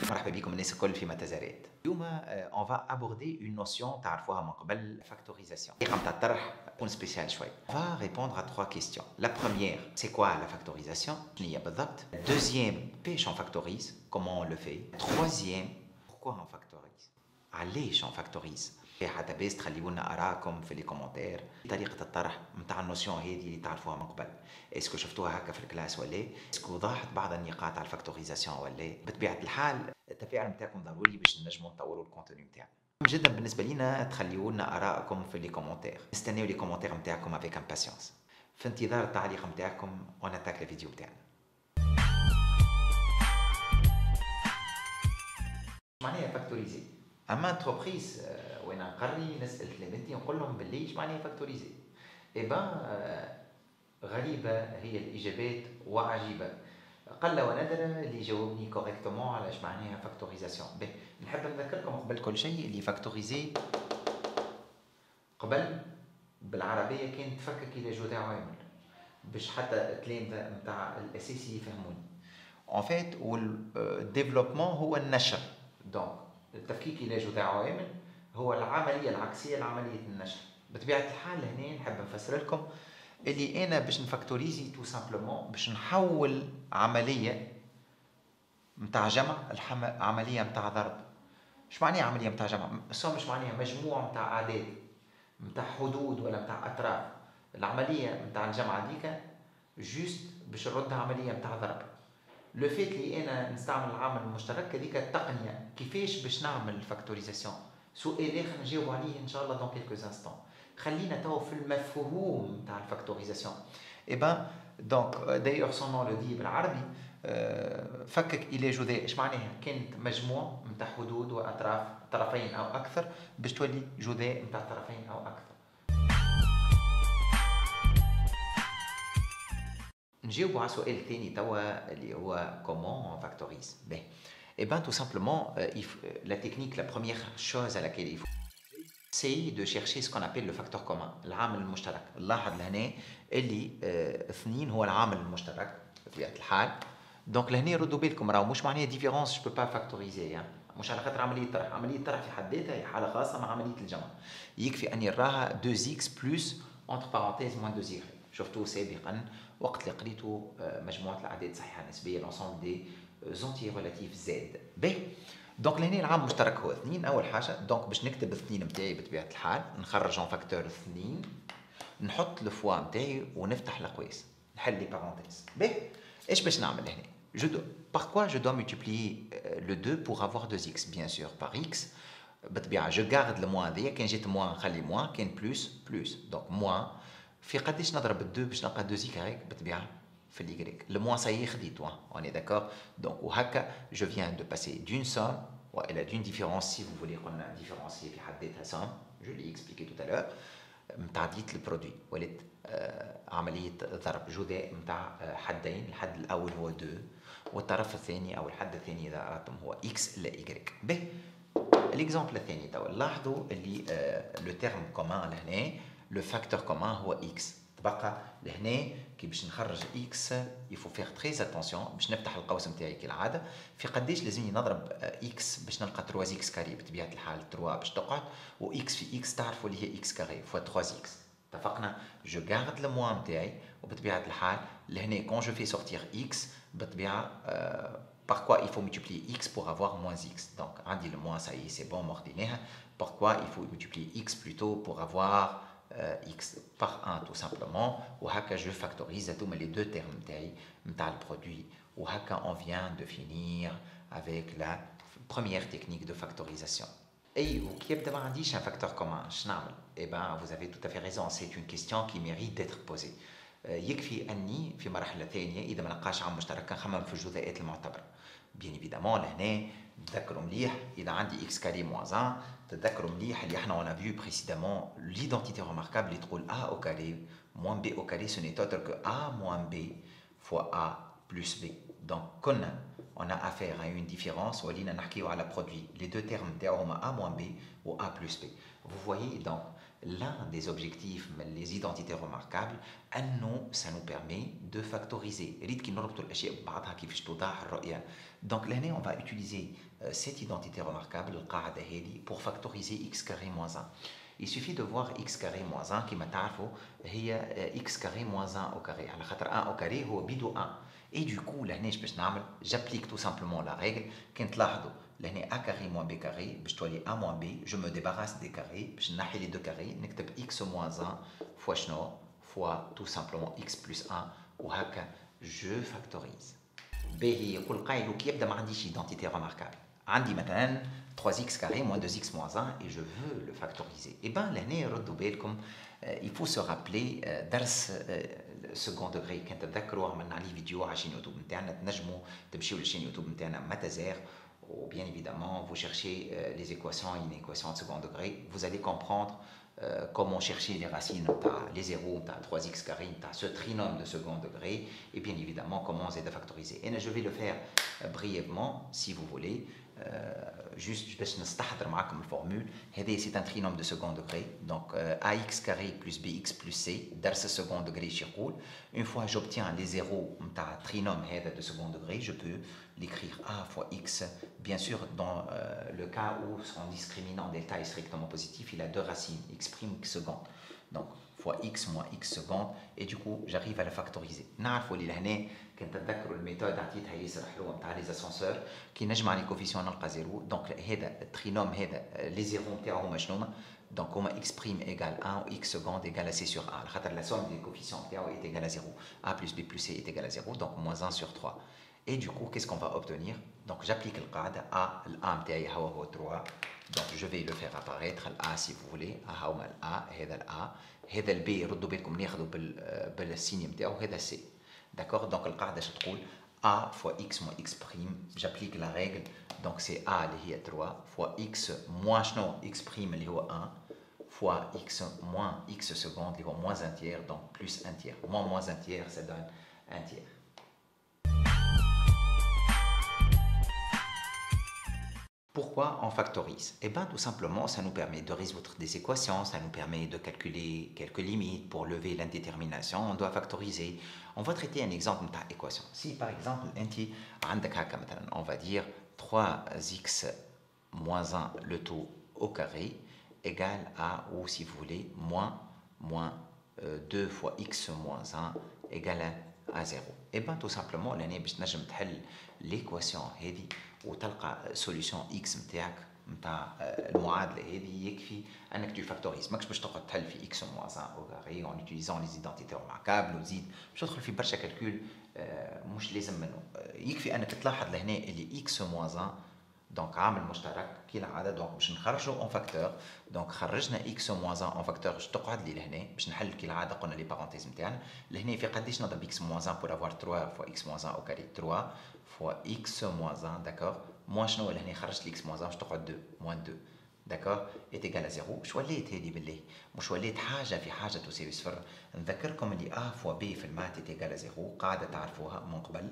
مرحبا بكم الناس الكل في متزارات. اليوم on va aborder une notion تعرفوها من قبل factorisation. الطريقة نتاع الطرح تكون سبيسيال شوي. On va répondre à trois questions. La première, c'est quoi la factorisation? شنو هي بالضبط. Deuxième, كيفاش on factorise? Comment on le fait? Troisième, pourquoi on factorise? علاش on factorise؟ حتى بس تخليوا لنا ارائكم في لي كومونتير طريقه الطرح نتاع النوسيون هذه اللي تعرفوها من قبل. اسكو شفتوها هكا في الكلاس ولا اسكو وضحت بعض النقاط على الفاكتوريزاسيون ولا بطبيعه الحال التفاعل نتاعكم ضروري باش نجموا نطوروا الكونتوني نتاعنا. جدا بالنسبه لينا تخليوا لنا ارائكم في لي كومونتير. نستناو لي كومونتير نتاعكم افيك امباسيونس. في انتظار التعليق نتاعكم اون اتاك الفيديو نتاعنا. معناها فاكتوريزي اما انتربريز وين نقري نسال تلاميذتي نقول لهم باللي ايش معناها فاكتوريزي. غريبه هي الاجابات وعجيبه. قل ونادر اللي يجاوبني كوريكتومون على ايش معناها فاكتوريزاسيون. نحب نذكركم قبل كل شيء اللي فاكتوريزي قبل بالعربيه كانت تفكك الى جذع عامل باش حتى التلامذه نتاع الاساسي يفهموني. ان فيت والديفلوبمون هو النشر. دونك التفكيك الى جذع عوامل هو العمليه العكسيه لعمليه النشر. بطبيعه الحال هنا نحب نفسر لكم اللي انا باش نفاكتوريزي تو سامبلومون باش نحول عمليه نتاع جمع عمليه نتاع ضرب. اش معناها عمليه نتاع جمع؟ مش معناها مجموع نتاع اعداد نتاع حدود ولا نتاع اطراف. العمليه نتاع الجمع هذيك جوست باش نردها عمليه نتاع ضرب. لو فيت اللي انا نستعمل العامل المشترك هذيك التقنيه كيفاش باش نعمل الفاكتوريزاسيون سؤال اخر نجاوب عليه ان شاء الله دون كيلكوز انستون. خلينا تو في المفهوم تاع الفاكتوريزاسيون. دونك دايوغ سون نون لو دي بالعربي فكك الى جذع. اش معناها؟ كانت مجموع نتاع حدود واطراف طرفين او اكثر باش تولي جذع نتاع طرفين او اكثر. نجاوبوا على السؤال الثاني توا اللي هو comment on factorise. Tout simplement, la technique, la première chose à laquelle il faut, c'est de chercher ce qu'on appelle le facteur commun, العامل المشترك. نلاحظ لهنا اللي اثنين هو العامل المشترك بطبيعة الحال. دونك لهنا ردوا بالكم راهو مش معناها ديفيرونس جو با فاكتوريزي، مش على خاطر عملية طرح. عملية طرح في حد ذاتها هي حالة خاصة مع عملية الجمع. يكفي أن نراها 2x plus entre parenthèses moins 2y. شفتوه سابقا وقت اللي قريتوا مجموعة الأعداد الصحيحة النسبية l'ensemble des entiers relatifs z. دونك لهنا العامل المشترك هو 2 أول حاجة. دونك باش نكتب 2 نتاعي بطبيعة الحال نخرج اون فاكتور 2 نحط الفوا نتاعي ونفتح الأقواس نحل لي بارونتيز. ايش باش نعمل هنا؟ Pourquoi je dois multiplier le 2 pour avoir 2x? Bien sûr par x. بالطبيعة je garde le moins هذايا. كان جيت moins نخلي moins، كان plus. دونك moins في قداش نضرب ال2 باش نلقى 2 هيك بالطبيعة في اليكريك. Le moins ça y est خديتو. On est d'accord. Donc وهكا je viens de passer d'une somme وإلى d'une différence si vous voulez قلنا différencier في حد ذاتها somme. Je l'ai expliqué tout à l'heure. متعدية البرودوي ولات عملية ضرب جذع نتاع حدين. الحد الأول هو 2 والطرف الثاني أو الحد الثاني إذا أردتم هو x لا y. الإكزامبل الثاني توا لاحظوا اللي لو تيرم كومان لهنا لو فاكتور كومان هو x. تبقى لهنا كي باش نخرج x يفو فيغ تريز اتونسيون باش نفتح القوس نتاعي كالعاده في قداش لازمني نضرب x باش نلقى 3x كاري. بطبيعه الحال 3 باش تقعد و x في x تعرفوا اللي هي x كاري فوا 3x. اتفقنا؟ جو غارد لو موان نتاعي وبطبيعه الحال لهنا كون جو في سورتير x بالطبيعه par quoi il faut multiplier x pour avoir moins x. Donc عندي le moins ça y est c'est bon مرديناها. Pourquoi il faut multiplier x plutôt pour avoir x par 1 tout simplement. وهكا je factorise هذوما les deux termes تاعي نتاع البرودوي. وهكا on vient de finir avec la première technique de factorisation. وكي يبدا ما عنديش un facteur commun اش نعمل؟ vous avez tout à fait raison, c'est une question qui mérite d'être posée. يكفي اني في مرحله ثانيه اذا ما لقاش عامل مشترك نخمم في الجزيئات المعتبره. بيان ايفيدامون لهنا تذكروا مليح اذا عندي x كاري موان 1 تذكروا مليح اللي احنا on a vu précédemment l'identité remarquable اللي تقول a au carré moins b au carré ce n'est autre que a moins b fois a plus b. donc كنا on a affaire à une différence ولينا نحكيو على produit les deux termes نتاعو هما a moins b و a plus b. vous voyez donc l'un des objectifs, les identités remarquables, ça nous permet de factoriser. Donc l'année, on va utiliser cette identité remarquable, pour factoriser x carré moins 1. Il suffit de voir x carré moins 1 qui m'a x carré moins 1 au carré. 1 au carré, c'est 1. Et du coup, j'applique tout simplement la règle. A carré moins b carré, a moins b, je me débarrasse des carrés, je n'ai les deux carrés, x moins 1 fois fois tout simplement x plus 1, ou je factorise. B يقول قائل كي يبدا ما عنديش identité remarquable. عندي مثلا 3x carré moins 2x moins 1 et je veux le factoriser. Et bien لهنا ردوا بالكم il faut se rappeler درس second degré كنت تذكروا عملنا عليه فيديو على شين يوتيوب نتاعنا تنجموا تمشيوا للشين يوتيوب نتاعنا ماتازير ou bien évidemment vous cherchez les équations, une équation de second degré, vous allez comprendre comment chercher les racines, les zéros, 3x carré, ce trinôme de second degré, et bien évidemment comment on aide à factoriser. Et je vais le faire brièvement, si vous voulez, juste je vais نستحضر معكم الفورمule. C'est un trinôme de second degré, donc ax carré plus bx plus c, درس second degré يقول. Une fois j'obtiens les zéros نتاع trinôme de second degré, je peux l'écrire a fois x. Bien sûr, dans le cas où son discriminant delta est strictement positif, il a deux racines, x prime, x seconde. Donc, fois x moins x seconde, et du coup, j'arrive à la factoriser. نعرفوا اللي لهنا كنت تذكروا الميثود عطيتها ياسر حلوه نتاع لي اسانسور كي نجمع لي كوفيسيون نلقى زيرو. دونك هذا الترينوم هذا لي زيرو نتاعو هما شنو هما؟ Donc, on x prime égale 1 ou x seconde égale à c sur a. La somme des coefficients est égale à 0. a plus b plus c est égal à 0, donc moins 1 sur 3. Et du coup, qu'est-ce qu'on va obtenir? Donc, j'applique le qad a, l'A متاعي هو 3. Donc, je vais le faire apparaître, l'A si vous voulez. A هما l'A, هذا l'A. هذا الB ردوا بالكم ناخذوا بالسيني نتاعو هذا C. D'accord? Donc, القاعدة شو تقول? A fois x moins x prime. J'applique la règle. Donc, c'est A اللي هي 3 fois x moins شنو x prime اللي هو 1 fois x moins x seconde اللي هو moins un tiers, donc plus un tiers. Moins un tiers, ça donne un tiers. Pourquoi on factorise? Eh bien, tout simplement, ça nous permet de résoudre des équations, ça nous permet de calculer quelques limites pour lever l'indétermination. On doit factoriser. On va traiter un exemple d'équation. Si, par exemple, on va dire 3x moins 1 le tout au carré égale à, ou si vous voulez, moins 2 fois x moins 1 égale à 0. Et bien tout simplement, l'année باش نجم تحل l'équation هذه وتلقى solution x نتاعك نتاع المعادله هذه يكفي انك tu factorises. ماكش باش تقعد تحل في x moins 1 au carré en utilisant les identités remarquables وتزيد باش تدخل في برشا كالكول مش لازم منه. يكفي انك تلاحظ لهنا اللي x moins 1 دونك عامل مشترك كالعاده. دونك باش نخرجوا اون فاكتور. دونك خرجنا x moins 1 اون فاكتور باش تقعد لي لهنا باش نحل كالعاده. قلنا لي بارونتيز نتاعنا لهنا في قداش نضرب x moins 1 pour avoir 3 fois x moins 1 au carré 3 fois x moins 1 d'accord. moins شنو لهنا خرجت لي x moins 1 باش تقعد 2 moins 2 d'accord est égal à 0. مش وليت هذه بالله مش وليت حاجه في حاجه تساوي صفر. نذكركم اللي a fois b في المات est égal à 0 قاعده تعرفوها من قبل.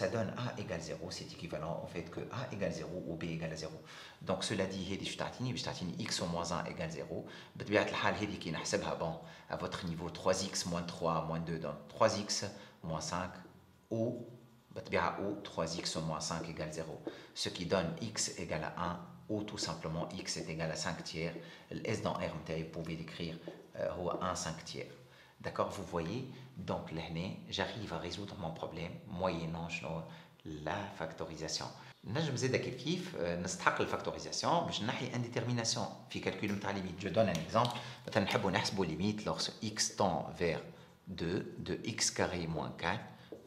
Ça donne A égale 0, c'est équivalent au fait que A égale 0 ou B égale 0. Donc cela dit, باش تعطيني x au moins 1 égale 0. بطبيعة الحال هذه كي نحسبها bon à votre niveau 3x moins 3 moins 2 donc 3x moins 5 ou بطبيعة ou 3x moins 5 égale 0. Ce qui donne x égale à 1 ou tout simplement x est égal à 5 tiers. Le S dans R vous pouvez l'écrire 1 5 tiers. D'accord, vous voyez, donc là, j'arrive à résoudre mon problème moyennant la factorisation. نجم زيدا كيف نستحق الفاكتوريزاسيون باش نحي انديترميناسيون في كالكول نتاع ليميت. جو دون ان اكزامبل مثلا نحبوا نحسبوا ليميت لوغ x tend vers 2 de x carré moins 4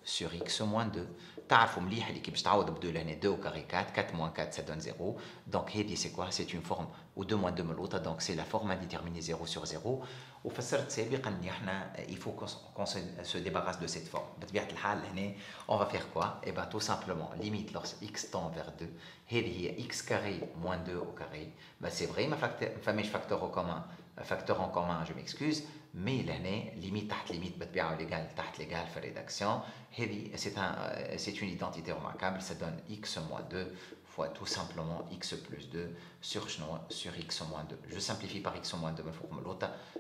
sur x moins 2. تعرفوا مليح اللي كي باش تعوض ب 2 لهنا 2 au carré 4 4 moins 4 ça donne 0. donc هذه c'est quoi? c'est une forme ou 2 moins 2 من l'autre donc c'est la forme indéterminée 0 sur 0. وفسرت سابقا ان احنا il faut qu'on se débarrasse de cette forme. بطبيعه الحال هنا on va faire quoi? et ben tout simplement limite lorsque x tend vers 2 هذه هي x carré moins 2 au carré. ben c'est vrai ما فماش facteur en commun, je m'excuse, mais l'année limite تحت limite بتبيعه l'égal تحت l'égal في rédaction. c'est une identité remarquable, ça donne x moins 2 fois tout simplement x plus 2 sur x moins 2. Je simplifie par x moins 2,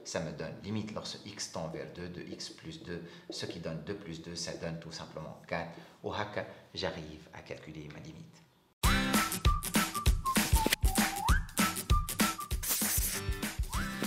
ça me donne limite lorsque x tend vers 2 de x plus 2, ce qui donne 2 plus 2, ça donne tout simplement 4. Au haka, j'arrive à calculer ma limite.